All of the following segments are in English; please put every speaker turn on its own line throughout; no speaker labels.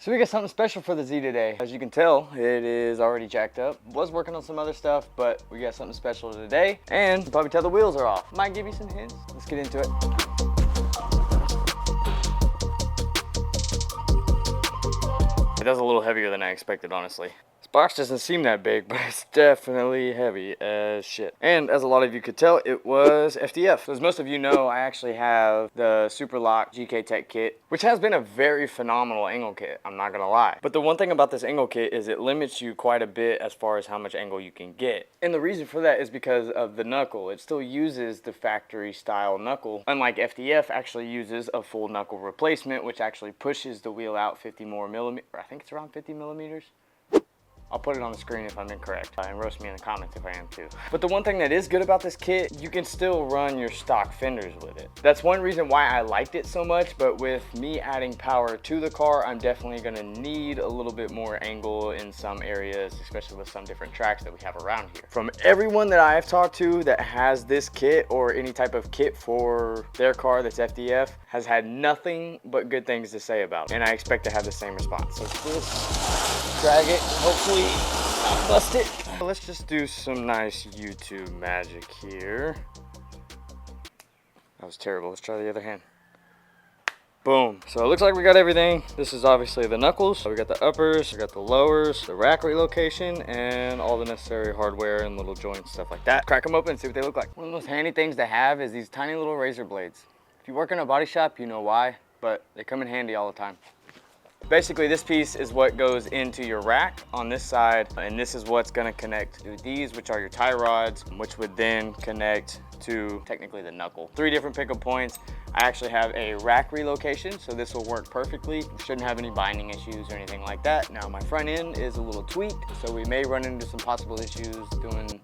So we got something special for the Z today. As you can tell, it is already jacked up. Was working on some other stuff, but we got something special today. And you can probably tell the wheels are off. Might give you some hints. Let's get into it. It does a little heavier than I expected, honestly. This box doesn't seem that big, but it's definitely heavy as shit. And as a lot of you could tell, it was FDF. So as most of you know, I actually have the Super Lock GK Tech kit, which has been a very phenomenal angle kit, I'm not gonna lie. But the one thing about this angle kit is it limits you quite a bit as far as how much angle you can get. And the reason for that is because of the knuckle. It still uses the factory style knuckle, unlike FDF actually uses a full knuckle replacement, which actually pushes the wheel out 50 more millimeters. I think it's around 50 millimeters. I'll put it on the screen if I'm incorrect, and roast me in the comments if I am too. But the one thing that is good about this kit, you can still run your stock fenders with it. That's one reason why I liked it so much, but with me adding power to the car, I'm definitely gonna need a little bit more angle in some areas, especially with some different tracks that we have around here. From everyone that I've talked to that has this kit or any type of kit for their car that's FDF, has had nothing but good things to say about it. And I expect to have the same response. So just drag it, hopefully not bust it. Let's just do some nice YouTube magic here. That was terrible. Let's try the other hand. Boom. So it looks like we got everything. This is obviously the knuckles. So we got the uppers, we got the lowers, the rack relocation, and all the necessary hardware and little joints, stuff like that. Crack them open and see what they look like. One of the most handy things to have is these tiny little razor blades. If you work in a body shop, you know why, but they come in handy all the time. Basically, this piece is what goes into your rack on this side, and this is what's gonna connect to these, which are your tie rods, which would then connect to technically the knuckle. 3 different pickup points. I actually have a rack relocation, so this will work perfectly. Shouldn't have any binding issues or anything like that. Now, my front end is a little tweaked, so we may run into some possible issues doing...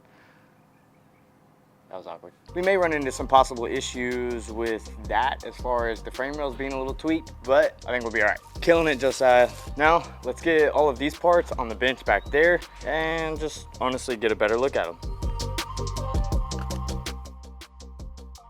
That was awkward. We may run into some possible issues with that as far as the frame rails being a little tweaked, but I think we'll be all right. Killing it, Josiah. Now, let's get all of these parts on the bench back there and just honestly get a better look at them.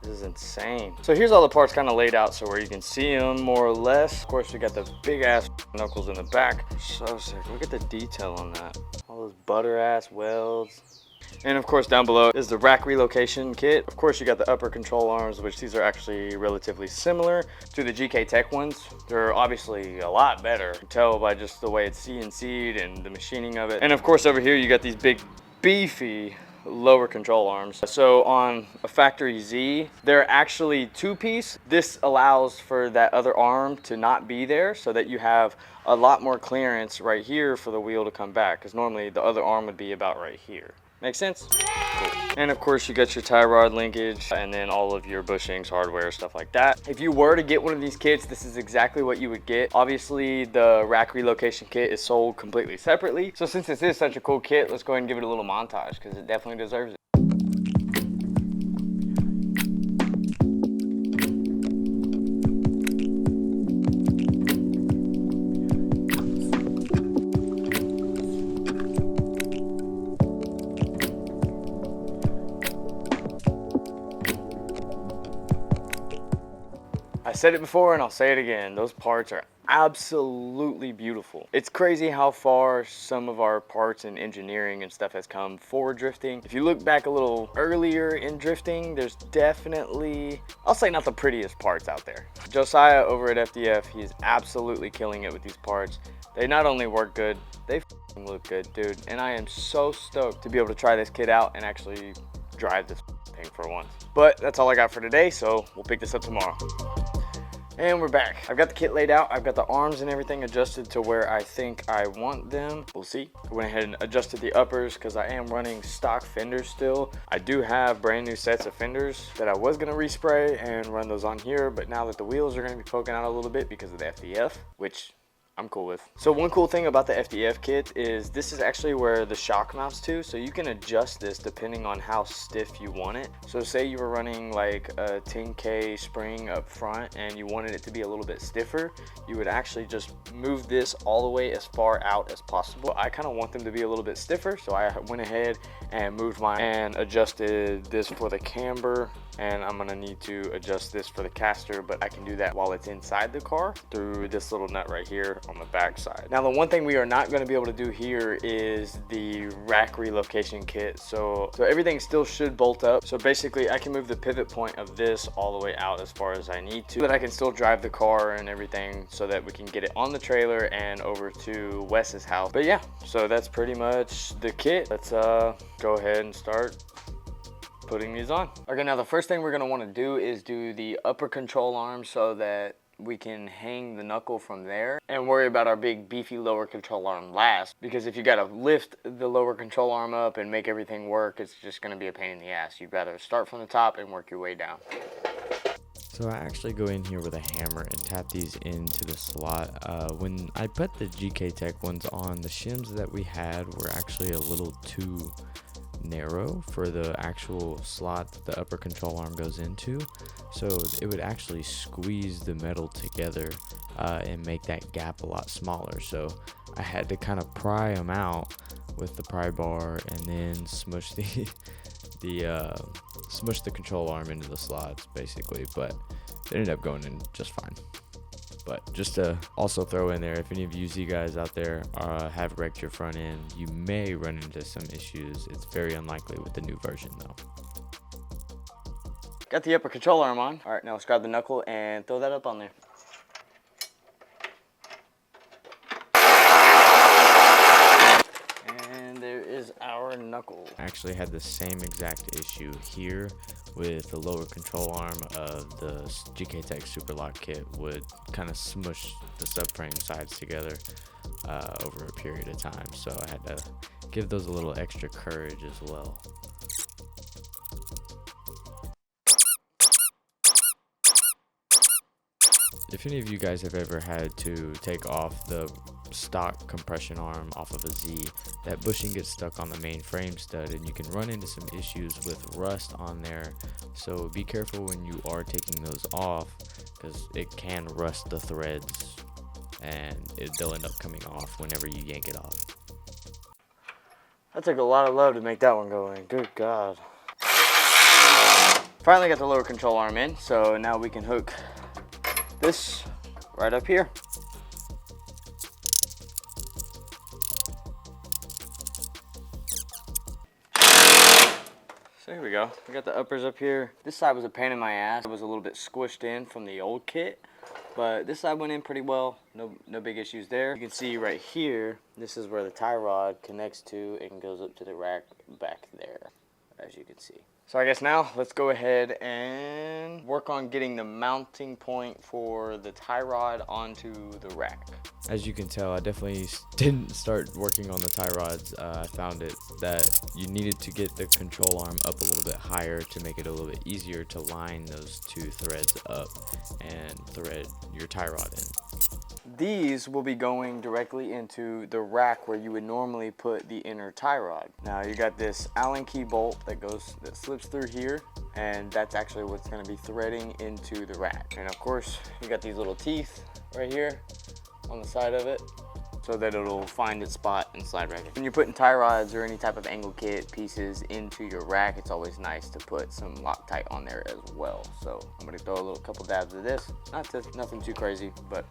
This is insane. So here's all the parts kind of laid out so where you can see them more or less. Of course, we got the big ass knuckles in the back. So sick. Look at the detail on that. All those butter ass welds. And of course down below is the rack relocation kit. Of course you got the upper control arms, which these are actually relatively similar to the GK Tech ones. They're obviously a lot better. You can tell by just the way it's CNC'd and the machining of it. And of course over here you got these big beefy lower control arms. So on a factory Z, they're actually 2-piece. This allows for that other arm to not be there so that you have a lot more clearance right here for the wheel to come back, because normally the other arm would be about right here. Make sense? Cool. And of course you got your tie rod linkage and then all of your bushings, hardware, stuff like that. If you were to get one of these kits, this is exactly what you would get. Obviously the rack relocation kit is sold completely separately. So since this is such a cool kit, let's go ahead and give it a little montage because it definitely deserves it. I said it before and I'll say it again, those parts are absolutely beautiful. It's crazy how far some of our parts in engineering and stuff has come for drifting. If you look back a little earlier in drifting, there's definitely, I'll say not the prettiest parts out there. Josiah over at FDF, he is absolutely killing it with these parts. They not only work good, they look good, dude. And I am so stoked to be able to try this kit out and actually drive this thing for once. But that's all I got for today, so we'll pick this up tomorrow. And we're back. I've got the kit laid out. I've got the arms and everything adjusted to where I think I want them. We'll see. I went ahead and adjusted the uppers because I am running stock fenders still. I do have brand new sets of fenders that I was gonna respray and run those on here, but now that the wheels are gonna be poking out a little bit because of the FDF, which I'm cool with. So one cool thing about the FDF kit is this is actually where the shock mounts to, so you can adjust this depending on how stiff you want it. So say you were running like a 10K spring up front and you wanted it to be a little bit stiffer, you would actually just move this all the way as far out as possible. I kind of want them to be a little bit stiffer, so I went ahead and moved mine and adjusted this for the camber and I'm gonna need to adjust this for the caster, but I can do that while it's inside the car through this little nut right here on the back side. Now the one thing we are not gonna be able to do here is the rack relocation kit. So everything still should bolt up. So basically I can move the pivot point of this all the way out as far as I need to, but I can still drive the car and everything so that we can get it on the trailer and over to Wes's house. But yeah, so that's pretty much the kit. Let's go ahead and start putting these on. Okay, now the first thing we're gonna wanna do is do the upper control arm so that we can hang the knuckle from there and worry about our big beefy lower control arm last, because if you gotta lift the lower control arm up and make everything work, it's just gonna be a pain in the ass. You'd rather start from the top and work your way down.
So I actually go in here with a hammer and tap these into the slot. When I put the GK Tech ones on, the shims that we had were actually a little too narrow for the actual slot that the upper control arm goes into, so it would actually squeeze the metal together and make that gap a lot smaller. So I had to kind of pry them out with the pry bar and then smush the smush the control arm into the slots basically, but it ended up going in just fine. But just to also throw in there, if any of you guys out there have wrecked your front end, you may run into some issues. It's very unlikely with the new version though.
Got the upper control arm on. All right, now let's grab the knuckle and throw that up on there. And there is our knuckle.
I actually had the same exact issue here with the lower control arm of the GK Tech Super Lock kit. Would kind of smush the subframe sides together over a period of time, so I had to give those a little extra courage as well. If any of you guys have ever had to take off the stock compression arm off of a Z, that bushing gets stuck on the main frame stud and you can run into some issues with rust on there. So be careful when you are taking those off, because it can rust the threads and they'll end up coming off whenever you yank it off.
That took a lot of love to make that one go in. Good God. Finally got the lower control arm in, so now we can hook this right up here. So here we go. We got the uppers up here. This side was a pain in my ass. It was a little bit squished in from the old kit, but this side went in pretty well. No big issues there. You can see right here, this is where the tie rod connects to and goes up to the rack back there, as you can see. So I guess now let's go ahead and work on getting the mounting point for the tie rod onto the rack.
As you can tell, I definitely didn't start working on the tie rods. I found it that you needed to get the control arm up a little bit higher to make it a little bit easier to line those two threads up and thread your tie rod in.
These will be going directly into the rack where you would normally put the inner tie rod. Now you got this Allen key bolt that slips through here, and that's actually what's going to be threading into the rack. And of course you got these little teeth right here on the side of it so that it'll find its spot and slide right in. When you're putting tie rods or any type of angle kit pieces into your rack, it's always nice to put some Loctite on there as well. So I'm going to throw a couple dabs of this. Nothing too crazy, but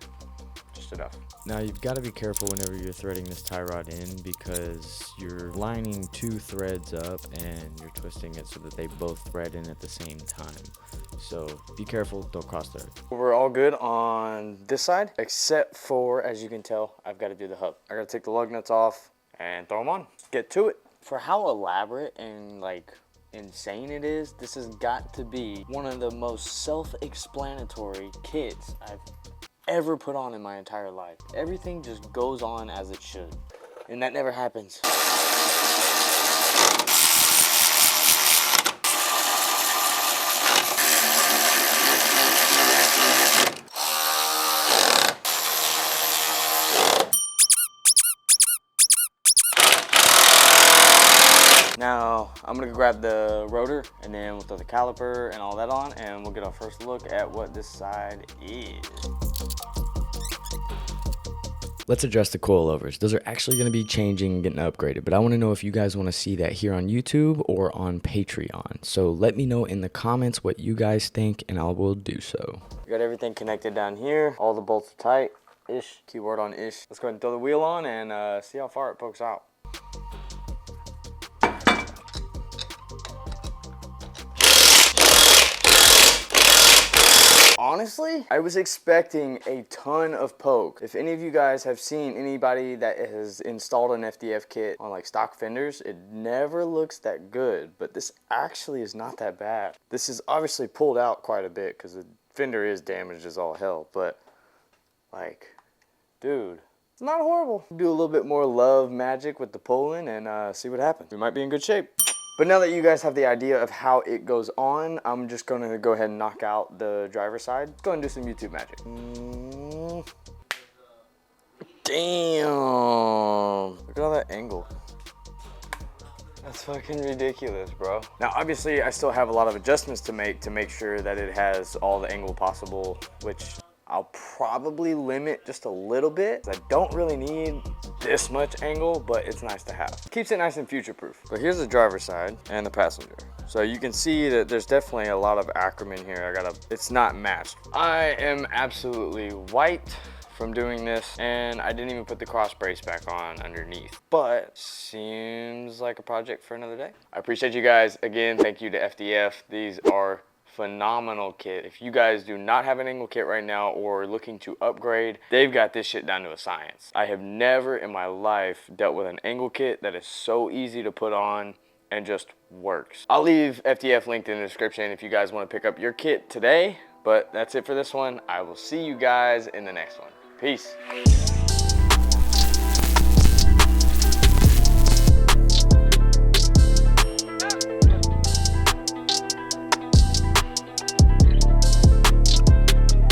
just enough.
Now you've got to be careful whenever you're threading this tie rod in, because you're lining two threads up and you're twisting it so that they both thread in at the same time. So be careful, don't cross thread.
We're all good on this side, except for, as you can tell, I've got to do the hub. I got to take the lug nuts off and throw them on. Get to it. For how elaborate and like insane it is, this has got to be one of the most self-explanatory kits I've ever put on in my entire life. Everything just goes on as it should, and that never happens. Now I'm gonna grab the rotor and then we'll throw the caliper and all that on, and we'll get our first look at what this side is.
let's address the coilovers. Those are actually going to be changing and getting upgraded, but I want to know if you guys want to see that here on YouTube or on Patreon. So let me know in the comments what you guys think, and I will do so.
Got everything connected down here. All the bolts are tight-ish. Keyword on ish. Let's go ahead and throw the wheel on and see how far it pokes out. Honestly, I was expecting a ton of poke. If any of you guys have seen anybody that has installed an FDF kit on like stock fenders, it never looks that good, but this actually is not that bad. This is obviously pulled out quite a bit because the fender is damaged as all hell, but like, dude, it's not horrible. Do a little bit more love magic with the pulling and see what happens. We might be in good shape. But now that you guys have the idea of how it goes on, I'm just going to go ahead and knock out the driver's side. Let's go ahead and do some YouTube magic. Damn. Look at all that angle. That's fucking ridiculous, bro. Now, obviously, I still have a lot of adjustments to make sure that it has all the angle possible, which I'll probably limit just a little bit. I don't really need this much angle, but it's nice to have. Keeps it nice and future-proof. But here's the driver's side and the passenger. So you can see that there's definitely a lot of acronym here. It's not matched. I am absolutely white from doing this, and I didn't even put the cross brace back on underneath, but seems like a project for another day. I appreciate you guys. Again, thank you to FDF. These are phenomenal kit. If you guys do not have an angle kit right now or looking to upgrade, they've got this shit down to a science. I have never in my life dealt with an angle kit that is so easy to put on and just works. I'll leave FDF linked in the description if you guys want to pick up your kit today, but that's it for this one. I will see you guys in the next one. Peace.